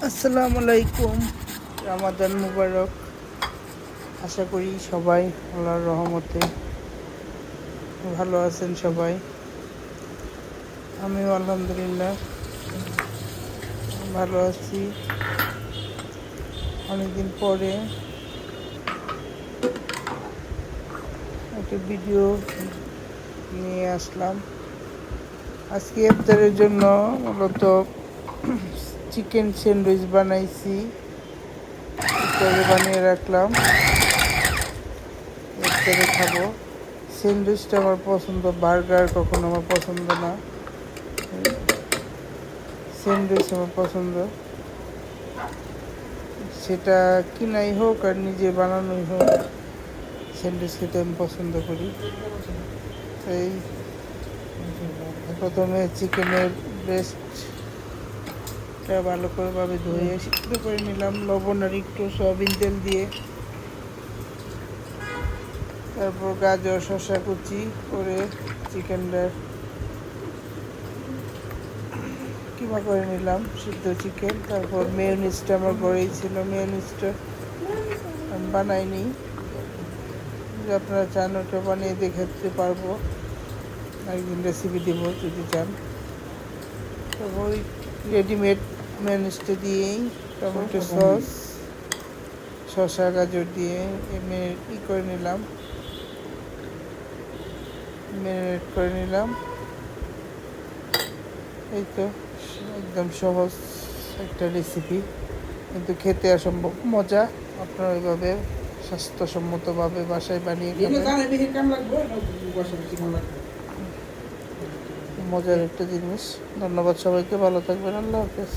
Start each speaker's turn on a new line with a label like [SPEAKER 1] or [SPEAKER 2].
[SPEAKER 1] আসসালামু আলাইকুম। রমাদান মুবারক। আশা করি সবাই আল্লাহর রহমতে ভালো আছেন সবাই। আমিও আলহামদুলিল্লাহ ভালো আছি। অনেকদিন পরে একটা ভিডিও নিয়ে আসলাম। আজকে ইফতারের জন্য মূলত চিকেন স্যান্ডউইচ বানাইছি, ইফতারে বানিয়ে রাখলাম, ইফতারে খাবো। স্যান্ডউইচটা আমার পছন্দ, বার্গার কখনো আমার পছন্দ না, স্যান্ডউইচ আমার পছন্দ। সেটা কিনাই হোক আর নিজে বানানোই হোক, স্যান্ডউইচ খেতে আমি পছন্দ করি। তাই প্রথমে চিকেনের ব্রেস্টটা ভালো করে ধুয়ে সিদ্ধ করে নিলাম লবণ আর একটু সয়াবিন তেল দিয়ে। তারপর গাজর শসা কুচি করে চিকেনটা কিমা করে নিলাম, সিদ্ধ চিকেন। তারপর মেয়োনিজটা আমার ঘরেই ছিল, মেয়োনিজটা আমি বানাইনি। যদি আপনারা চান ওটা বানিয়ে দেখাতে পারবো, একদিন রেসিপি দেবো যদি চান। তারপর ওই রেডিমেড মেয়োনিজটা দিয়েই টমেটো সস শসা গাজর দিয়ে করে নিলাম, ম্যারিনেট করে নিলাম। এই তো একদম সহজ একটা রেসিপি, কিন্তু খেতে অসম্ভব মজা। আপনারা ওইভাবে স্বাস্থ্যসম্মতভাবে বাসায় বানিয়ে খাবেন। মজার একটা জিনিস। ধন্যবাদ সবাইকে, ভালো থাকবেন, আল্লাহ হাফেজ।